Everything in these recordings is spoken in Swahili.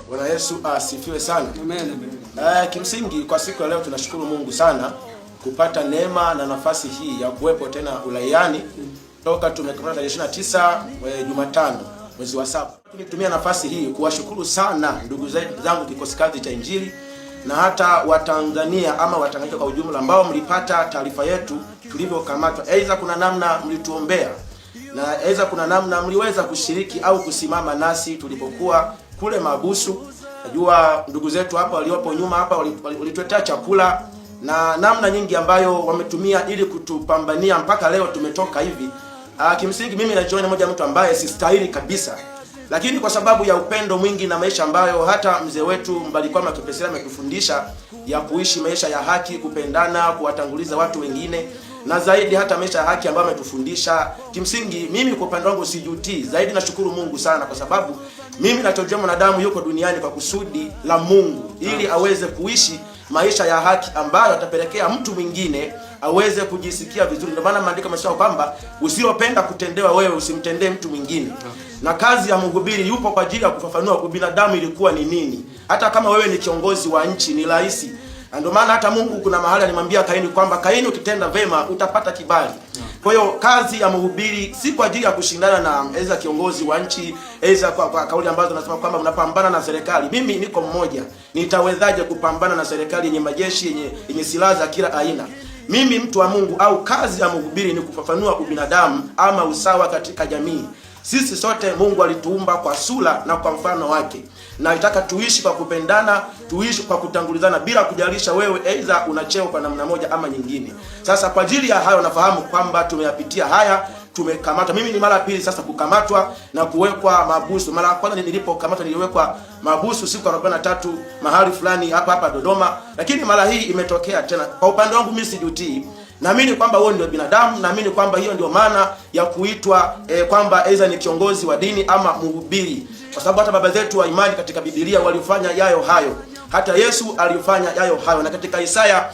Bwana Yesu asifiwe sana. Amen, amen. Kimsingi kwa siku ya leo tunashukuru Mungu sana kupata neema na nafasi hii ya kuwepo tena uraiani toka tumekutana tarehe 29 Jumatano mwezi wa 7. Nitumia nafasi hii kuwashukuru sana ndugu zangu kikosi kazi cha Injili na hata Watanzania ama Watanganyika kwa ujumla ambao mlipata taarifa yetu tulivyokamatwa. Aidha kuna namna mlituombea na aidha kuna namna mliweza kushiriki au kusimama nasi tulipokuwa kule mahabusu. Najua ndugu zetu hapa waliopo nyuma hapa walituletea chakula na namna nyingi ambayo wametumia ili kutupambania mpaka leo tumetoka hivi. Kimsingi mimi najiona mmoja mtu ambaye sistahili kabisa, lakini kwa sababu ya upendo mwingi na maisha ambayo hata mzee wetu Mbarikiwa Mwakipesile ametufundisha ya kuishi maisha ya haki, kupendana, kuwatanguliza watu wengine na zaidi hata maisha ya haki ambayo ametufundisha. Kimsingi mimi kwa upande wangu sijutii, zaidi nashukuru Mungu sana kwa sababu mimi nachojua mwanadamu yuko duniani kwa kusudi la Mungu ili aweze kuishi maisha ya haki ambayo atapelekea mtu mwingine aweze kujisikia vizuri. Ndio maana maandiko yamesema kwamba usiopenda kutendewa wewe usimtendee mtu mwingine. Na kazi ya mhubiri yupo kwa ajili ya kufafanua ubinadamu ilikuwa ni nini. Hata kama wewe ni kiongozi wa nchi ni rahisi. Ndio maana hata Mungu kuna mahali alimwambia Kaini kwamba Kaini, ukitenda vema utapata kibali. Kwa hiyo kazi ya mhubiri si kwa ajili ya kushindana na eza kiongozi wa nchi, eza kwa kauli ambazo nasema kwamba mnapambana na serikali. Mimi niko mmoja, nitawezaje kupambana na serikali yenye majeshi yenye silaha za kila aina? Mimi mtu wa Mungu au kazi ya mhubiri ni kufafanua ubinadamu ama usawa katika jamii. Sisi sote Mungu alituumba kwa sura na kwa mfano wake. Na nataka tuishi kwa kupendana, tuishi kwa kutangulizana bila kujalisha wewe aidha una cheo kwa namna moja ama nyingine. Sasa kwa ajili ya hayo nafahamu kwamba tumeyapitia haya, tumekamatwa. Mimi ni mara pili sasa kukamatwa na kuwekwa mahabusu. Mara ya kwanza nilipokamatwa niliwekwa mahabusu siku 43 mahali fulani hapa Dodoma, lakini mara hii imetokea tena. Kwa upande wangu mimi sijutii. Naamini kwamba huo ndio binadamu, naamini kwamba hiyo ndio maana ya kuitwa kwamba aidha ni kiongozi wa dini ama mhubiri. Kwa sababu hata baba zetu wa imani katika Biblia walifanya yayo hayo. Hata Yesu alifanya yayo hayo. Na katika Isaya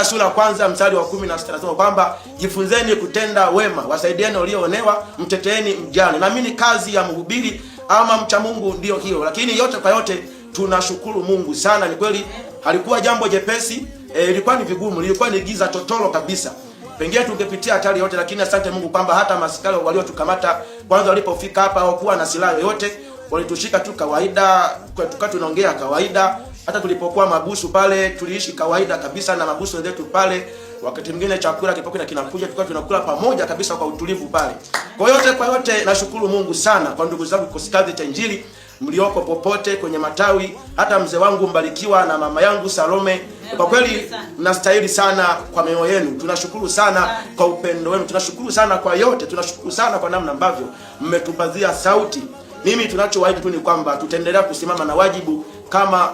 sura ya kwanza mstari wa 16 nasema kwamba jifunzeni kutenda wema, wasaidieni walioonewa, mteteeni mjane. Naamini kazi ya mhubiri ama mcha Mungu ndio hiyo. Lakini yote kwa yote tunashukuru Mungu sana. Ni kweli halikuwa jambo jepesi. Ilikuwa ni vigumu, ilikuwa ni giza totoro kabisa. Pengine tungepitia hatari yote, lakini asante Mungu kwamba hata maskari waliotukamata kwanza walipofika hapa hawakuwa na silaha yoyote, walitushika tu kawaida, tukawa tunaongea kawaida. Hata tulipokuwa mabusu pale tuliishi kawaida kabisa na mabusu wenzetu pale. Wakati mwingine chakula kilipokuwa kinakuja tulikuwa tunakula pamoja kabisa kwa utulivu pale. Kwa yote nashukuru Mungu sana kwa ndugu zangu kikosi kazi cha Injili mlioko popote kwenye matawi, hata mzee wangu Mbarikiwa na mama yangu Salome. Kwa kweli mnastahili sana kwa mioyo yenu. Tunashukuru sana kwa upendo wenu. Tunashukuru sana kwa yote. Tunashukuru sana kwa namna ambavyo mmetupazia sauti. Mimi tunachowaahidi tu ni kwamba tutaendelea kusimama na wajibu kama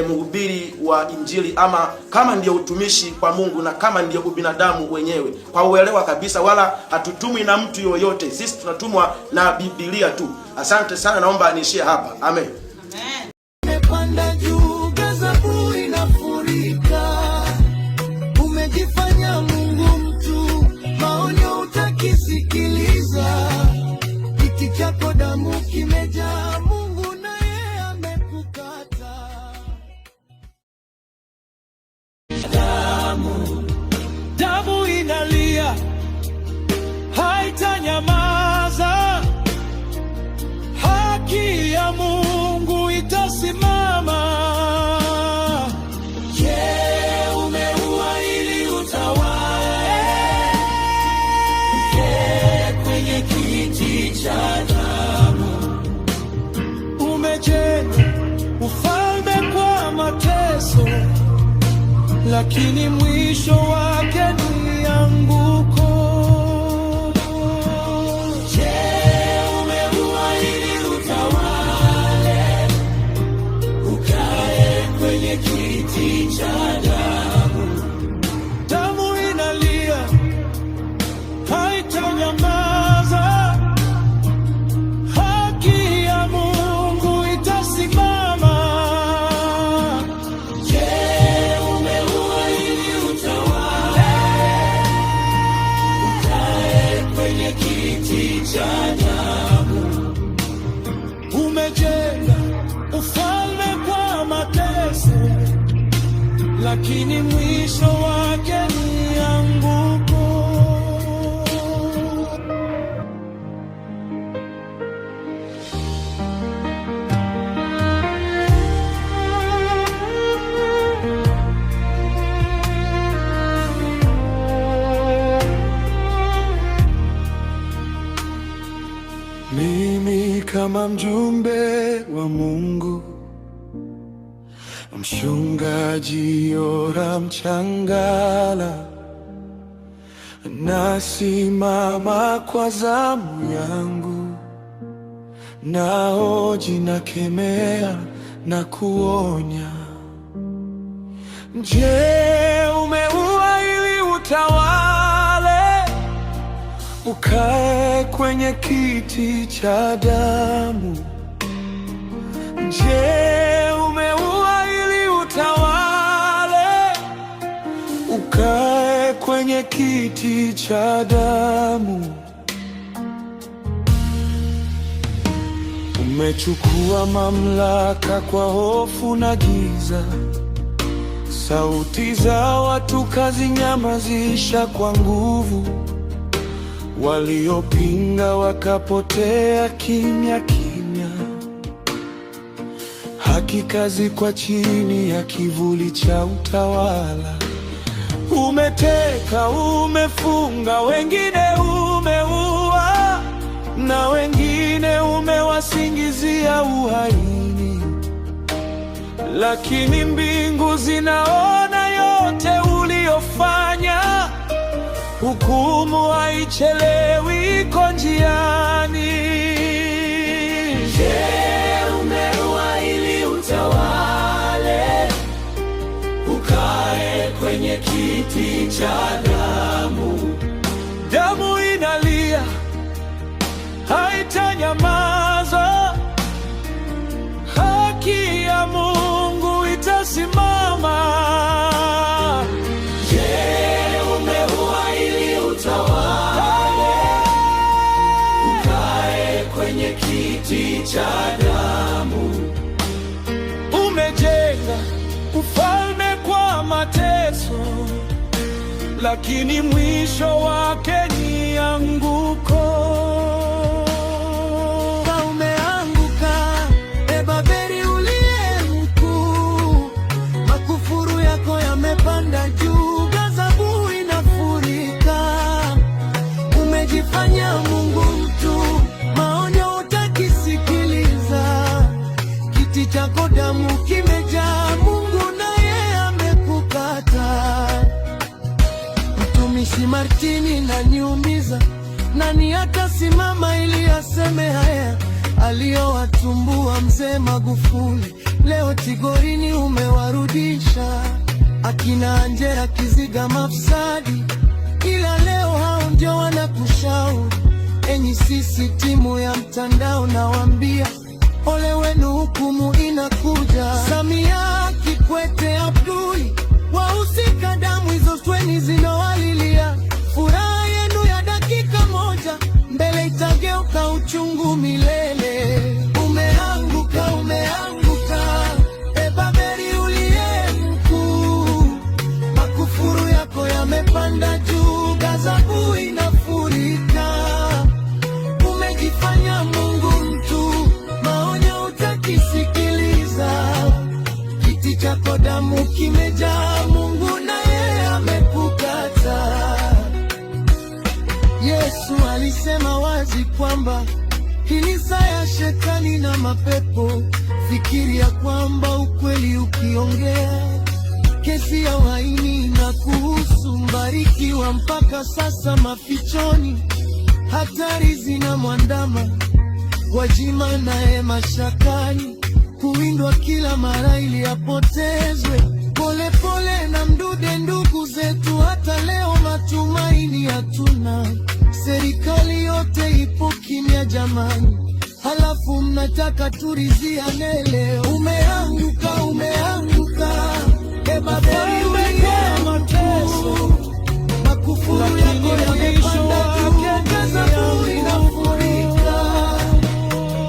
mhubiri wa Injili ama kama ndio utumishi kwa Mungu na kama ndio ubinadamu wenyewe. Kwa uelewa kabisa, wala hatutumwi na mtu yoyote. Sisi tunatumwa na Biblia tu. Asante sana, naomba niishie hapa. Amen. Umepanda juu, gazabu inafurika. Umejifanya Mungu mtu, maonyo utakisikiliza. Kiti chako damu kimejaa, Mungu naye amekukata. Damu inalia, haitanyamaza. Haki ya Mungu itasimama. Je, umeua ili utawale? Je, kwenye kiti cha damu umejenga ufalme kwa mateso, lakini mwisho wake ni anguko. Kiti cha damu, damu inalia, haitanyamaza. Haki ya Mungu itasimama. Je, umeua ili utawale? lakini mwisho wake ni anguko. Mimi kama mjumbe wa Mungu, Mchungaji Yoram Changala, nasimama kwa zamu yangu, nahoji, nakemea na kuonya. Je, umeua ili utawale, ukae kwenye kiti cha damu? Je, umeua ili utawale, ukae kwenye kiti cha damu? Umechukua mamlaka kwa hofu na giza, sauti za watu kazinyamazisha kwa nguvu, waliopinga wakapotea kimya kimya. Haki kazikwa chini ya kivuli cha utawala. Umeteka, umefunga, wengine umeua, na wengine umewasingizia uhaini, lakini mbingu zinaona yote uliofanya. Hukumu haichelewi, iko njiani. Je, umeua ili utawale, ukae kwenye kiti cha damu? Damu inalia, haitanyamaza. Haki ya Mungu itasimama. Kiti cha damu. Umejenga ufalme kwa mateso, lakini mwisho wake ni anguko. Umeanguka, e Babeli uliye mkuu, makufuru yako yamepanda juu, ghadhabu inafurika. Umejifanya Mungu mtu, kiti chako damu kimejaa, Mungu naye amekukata. Mtumishi Martini naniumiza, nani atasimama ili aseme haya aliyowatumbua mzee Magufuli? Leo Tigorini umewarudisha, akina Angela Kiziga mafsadi, ila leo hao ndio wanakushauri. Enyi sisi timu ya mtandao, nawaambia ole wenu, hukumu inakuja. Samia, Kikwete, Abduli, wahusika damu hizo sweni zinawalilia. Furaha yenu ya dakika moja, mbele itageuka uchungu milele. Umeanguka, umeanguka, e Babeli uliye mkuu, makufuru yako yamepanda juu, ghadhabu inafurika. Umejifanya Mungu mtu, maonyo utakisikiliza. Kiti chako damu kimejaa, Mungu naye amekukata. Yesu alisema wazi kwamba hii ni saa ya shetani na mapepo. Fikiria kwamba ukweli ukiongea, kesi ya uhaini na kuhusu Mbarikiwa mpaka sasa mafichoni. Hatari zinamwandama, Gwajima naye mashakani, kuwindwa kila mara ili apotezwe. Polepole na Mdude, ndugu zetu, hata leo matumaini hatuna. Serikali yote ipo kimya jamani, halafu mnataka turidhiane leo. Umeanguka, umeanguka, e Babeli uliye mateso, makufuru yako yamepanda juu, ghadhabu inafurika.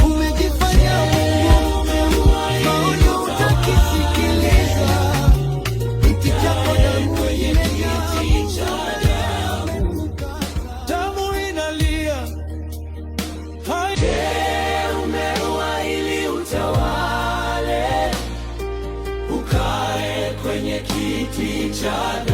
Umejifanya Mungu, maonyo utakisikiliza. Kiti cha